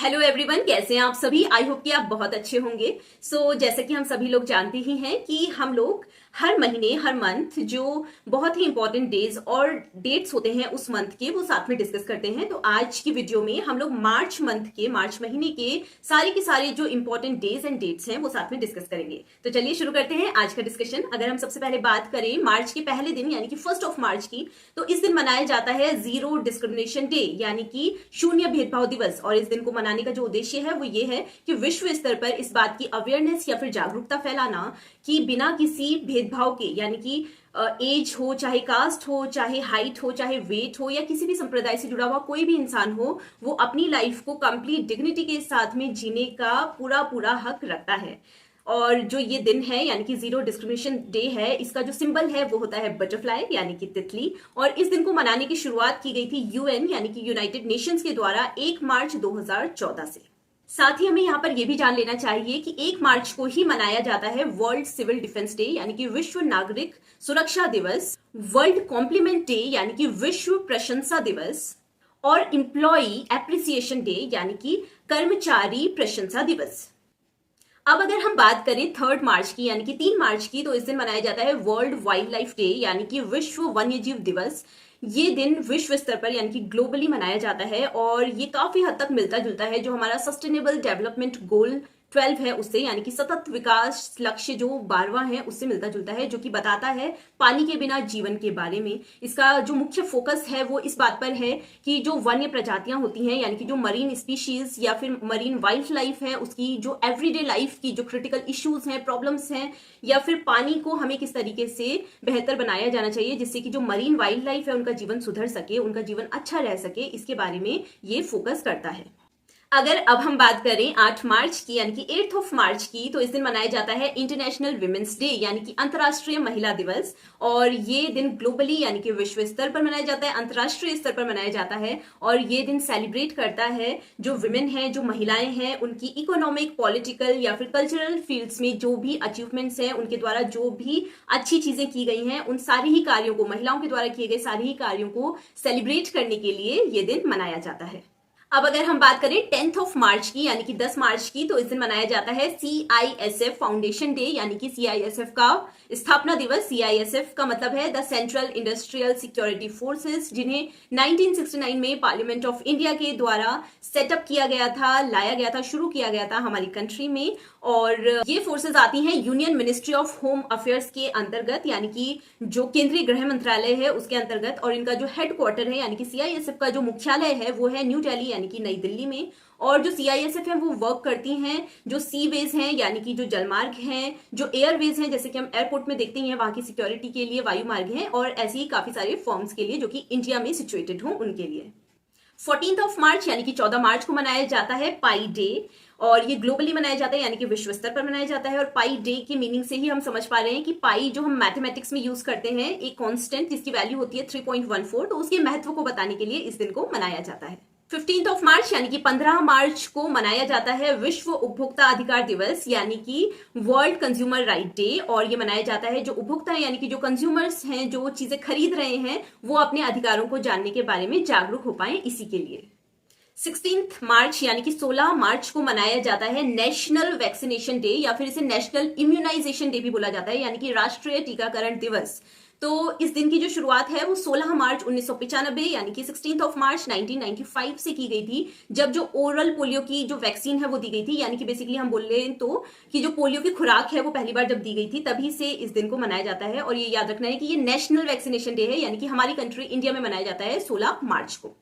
Hello everyone, कैसे हैं आप सभी। आई होप कि आप बहुत अच्छे होंगे। जैसे कि हम सभी लोग जानते ही हैं कि हम लोग हर महीने हर मंथ जो बहुत ही इंपॉर्टेंट डेज और डेट्स होते हैं उस मंथ के, वो साथ में डिस्कस करते हैं। तो आज की वीडियो में हम लोग मार्च मंथ के, मार्च महीने के सारे जो इंपॉर्टेंट डेज एंड डेट्स हैं वो साथ में डिस्कस करेंगे। तो चलिए शुरू करते हैं आज का डिस्कशन। अगर हम सबसे पहले बात करें मार्च के पहले दिन यानी कि 1 मार्च की, तो इस दिन मनाया जाता है जीरो डिस्क्रिमिनेशन डे यानी कि शून्य भेदभाव दिवस। और इस दिन को मनाने का जो उद्देश्य है वो ये है कि विश्व स्तर पर इस बात की अवेयरनेस या फिर जागरूकता फैलाना कि बिना किसी भेदभाव के, यानी कि एज हो, चाहे कास्ट हो, चाहे हाइट हो, चाहे वेट हो, या किसी भी संप्रदाय से जुड़ा हुआ कोई भी इंसान हो, वो अपनी लाइफ को कंप्लीट डिग्निटी के साथ में जीने का पूरा पूरा हक रखता है। और जो ये दिन है यानी कि जीरो डिस्क्रिमिनेशन डे है, इसका जो सिंबल है वो होता है बटरफ्लाई यानी कि तितली। और इस दिन को मनाने की शुरुआत की गई थी यूएन यानी कि यूनाइटेड नेशंस के द्वारा 1 मार्च 2014 से। साथ ही हमें यहाँ पर यह भी जान लेना चाहिए कि 1 मार्च को ही मनाया जाता है वर्ल्ड सिविल डिफेंस डे यानी कि विश्व नागरिक सुरक्षा दिवस, वर्ल्ड कॉम्प्लीमेंट डे यानी कि विश्व प्रशंसा दिवस, और एम्प्लॉई एप्रिसिएशन डे यानी कि कर्मचारी प्रशंसा दिवस। अब अगर हम बात करें 3 मार्च की यानी कि 3 मार्च की, तो इस दिन मनाया जाता है वर्ल्ड वाइल्ड लाइफ डे यानी कि विश्व वन्यजीव दिवस। ये दिन विश्व स्तर पर यानी कि ग्लोबली मनाया जाता है और ये काफी हद तक मिलता जुलता है जो हमारा सस्टेनेबल डेवलपमेंट गोल 12 है उससे, यानी कि सतत विकास लक्ष्य जो 12वां है उससे मिलता जुलता है, जो कि बताता है पानी के बिना जीवन के बारे में। इसका जो मुख्य फोकस है वो इस बात पर है कि जो वन्य प्रजातियां होती हैं यानी कि जो मरीन स्पीशीज या फिर मरीन वाइल्ड लाइफ है, उसकी जो एवरीडे लाइफ की जो क्रिटिकल इश्यूज हैं, प्रॉब्लम्स हैं, या फिर पानी को हमें किस तरीके से बेहतर बनाया जाना चाहिए जिससे कि जो मरीन वाइल्ड लाइफ है उनका जीवन सुधर सके, उनका जीवन अच्छा रह सके, इसके बारे में ये फोकस करता है। अगर अब हम बात करें 8 मार्च की यानी कि 8 मार्च की, तो इस दिन मनाया जाता है इंटरनेशनल विमेंस डे यानी कि अंतर्राष्ट्रीय महिला दिवस। और ये दिन ग्लोबली यानी कि विश्व स्तर पर मनाया जाता है, अंतर्राष्ट्रीय स्तर पर मनाया जाता है। और ये दिन सेलिब्रेट करता है जो विमेन हैं, जो महिलाएं हैं, उनकी इकोनॉमिक, पॉलिटिकल या फिर कल्चरल फील्ड्स में जो भी अचीवमेंट्स हैं, उनके द्वारा जो भी अच्छी चीजें की गई हैं, उन सारी ही कार्यों को, महिलाओं के द्वारा किए गए सारे ही कार्यों को सेलिब्रेट करने के लिए ये दिन मनाया जाता है। अब अगर हम बात करें 10 मार्च की यानी कि 10 मार्च की, तो इस दिन मनाया जाता है CISF फाउंडेशन डे यानी कि CISF का स्थापना दिवस। CISF का मतलब है the central industrial security forces, जिन्हें 1969 में पार्लियामेंट ऑफ इंडिया के द्वारा सेटअप किया गया था, लाया गया था, शुरू किया गया था हमारी कंट्री में। और ये फोर्सेस आती हैं union ministry of home affairs के अंतर्गत, यानी कि जो केंद्रीय गृह मंत्रालय है उसके अंतर्गत। और इनका जो हेडक्वार्टर है यानी कि CISF का जो मुख्यालय है वो है न्यू दिल्ली यानी कि नई दिल्ली में। और जो CISF है वो वर्क करती हैं जो सी वेज हैं यानी कि जो जलमार्ग हैं, जो एयरवेज हैं जैसे कि हम एयरपोर्ट में देखते हैं, वहां की सिक्योरिटी के लिए वायु मार्ग हैं, और ऐसे ही काफी सारे फॉर्म्स के लिए जो कि इंडिया में सिचुएटेड हो उनके लिए। 14 मार्च यानी कि 14 मार्च को मनाया जाता है पाई डे। और ये ग्लोबली मनाया जाता है यानी कि विश्व स्तर पर मनाया जाता है। और पाई डे की मीनिंग से ही हम समझ पा रहे हैं कि पाई जो हम मैथमेटिक्स में यूज करते हैं, एक कांस्टेंट जिसकी वैल्यू होती है 3.14, तो उसके महत्व को बताने के लिए इस दिन को मनाया जाता है। 15 मार्च यानी कि 15 मार्च को मनाया जाता है विश्व उपभोक्ता अधिकार दिवस यानी कि वर्ल्ड कंज्यूमर राइट डे। और ये मनाया जाता है जो उपभोक्ता यानी कि जो कंज्यूमर्स हैं, जो चीजें खरीद रहे हैं, वो अपने अधिकारों को जानने के बारे में जागरूक हो पाए, इसी के लिए। 16 मार्च यानी कि 16 मार्च को मनाया जाता है नेशनल वैक्सीनेशन डे या फिर इसे नेशनल इम्यूनाइजेशन डे भी बोला जाता है, यानी कि राष्ट्रीय टीकाकरण दिवस। तो इस दिन की जो शुरुआत है वो 16 मार्च 1995 यानी कि 16 मार्च 1995 से की गई थी, जब जो ओरल पोलियो की जो वैक्सीन है वो दी गई थी। यानी कि बेसिकली हम बोल रहे हैं तो कि जो पोलियो की खुराक है वो पहली बार जब दी गई थी, तभी से इस दिन को मनाया जाता है। और ये याद रखना है कि ये नेशनल वैक्सीनेशन डे है, यानी कि हमारी कंट्री इंडिया में मनाया जाता है 16 मार्च को।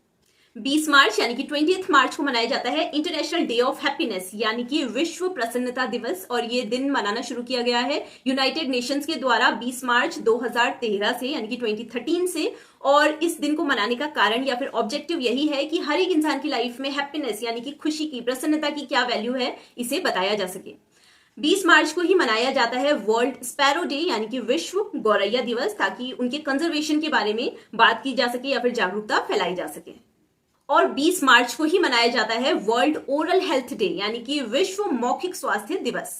20 मार्च यानी कि 20 मार्च को मनाया जाता है इंटरनेशनल डे ऑफ हैप्पीनेस यानी कि विश्व प्रसन्नता दिवस। और ये दिन मनाना शुरू किया गया है यूनाइटेड नेशंस के द्वारा 20 मार्च 2013 से, यानी कि 2013 से। और इस दिन को मनाने का कारण या फिर ऑब्जेक्टिव यही है कि हर एक इंसान की लाइफ में हैप्पीनेस यानी कि खुशी की, प्रसन्नता की क्या वैल्यू है, इसे बताया जा सके। 20 मार्च को ही मनाया जाता है वर्ल्ड स्पैरो डे यानी कि विश्व गौरैया दिवस, ताकि उनके कंजर्वेशन के बारे में बात की जा सके या फिर जागरूकता फैलाई जा सके। और 20 मार्च को ही मनाया जाता है वर्ल्ड ओरल हेल्थ डे यानी कि विश्व मौखिक स्वास्थ्य दिवस।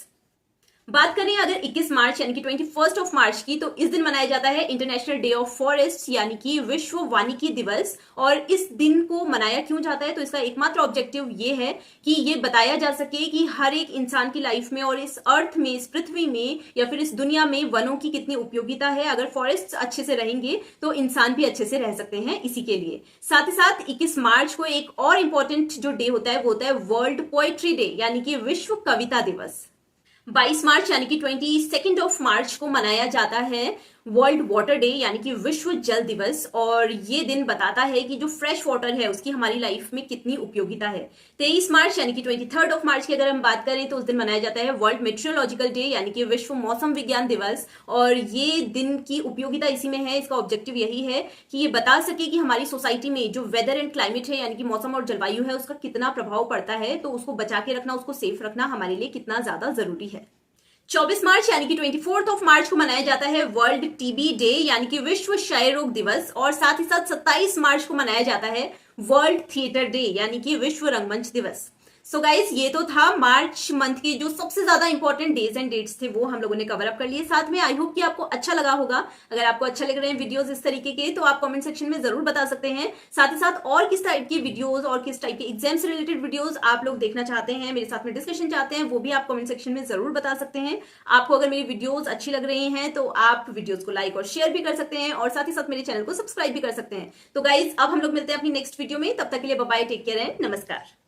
बात करें अगर 21 मार्च यानी कि 21 मार्च की, तो इस दिन मनाया जाता है इंटरनेशनल डे ऑफ फॉरेस्ट यानी कि विश्व वानिकी दिवस। और इस दिन को मनाया क्यों जाता है, तो इसका एकमात्र ऑब्जेक्टिव ये है कि ये बताया जा सके कि हर एक इंसान की लाइफ में और इस अर्थ में, इस पृथ्वी में या फिर इस दुनिया में वनों की कितनी उपयोगिता है। अगर फॉरेस्ट अच्छे से रहेंगे तो इंसान भी अच्छे से रह सकते हैं, इसी के लिए। साथ ही साथ 21 मार्च को एक और इंपॉर्टेंट जो डे होता है वो होता है वर्ल्ड पोएट्री डे यानी कि विश्व कविता दिवस। 22 मार्च यानी कि 22 मार्च को मनाया जाता है वर्ल्ड वाटर डे यानी कि विश्व जल दिवस। और ये दिन बताता है कि जो फ्रेश वाटर है उसकी हमारी लाइफ में कितनी उपयोगिता है। 23 मार्च यानी कि 23 मार्च की अगर हम बात करें तो उस दिन मनाया जाता है वर्ल्ड मेट्रोलॉजिकल डे यानी कि विश्व मौसम विज्ञान दिवस। और ये दिन की उपयोगिता इसी में है, इसका ऑब्जेक्टिव यही है कि ये बता सके कि हमारी सोसाइटी में जो वेदर एंड क्लाइमेट है यानी कि मौसम और जलवायु है उसका कितना प्रभाव पड़ता है, तो उसको बचा के रखना, उसको सेफ रखना हमारे लिए कितना ज्यादा जरूरी है। 24 मार्च यानी कि 24 मार्च को मनाया जाता है वर्ल्ड टीबी डे यानी कि विश्व क्षय रोग दिवस। और साथ ही साथ 27 मार्च को मनाया जाता है वर्ल्ड थिएटर डे यानी कि विश्व रंगमंच दिवस। सो गाइज, ये तो था मार्च मंथ के जो सबसे ज्यादा इंपॉर्टेंट डेज एंड डेट्स थे, वो हम लोगों ने कवर अप कर लिए। साथ में आई होप कि आपको अच्छा लगा होगा। अगर आपको अच्छा लग रहे हैं वीडियोस इस तरीके के, तो आप कमेंट सेक्शन में जरूर बता सकते हैं। साथ ही साथ और किस टाइप की वीडियोस और किस टाइप के एग्जाम से रिलेटेड वीडियोस आप लोग देखना चाहते हैं, मेरे साथ में डिस्कशन चाहते हैं, वो भी आप कमेंट सेक्शन में जरूर बता सकते हैं। आपको अगर मेरी वीडियोस अच्छी लग रही हैं तो आप वीडियोस को लाइक और शेयर भी कर सकते हैं, और साथ ही साथ मेरे चैनल को सब्सक्राइब भी कर सकते हैं। तो गाइज, अब हम लोग मिलते हैं अपनी नेक्स्ट वीडियो में। तब तक के लिए bye bye, take care and नमस्कार।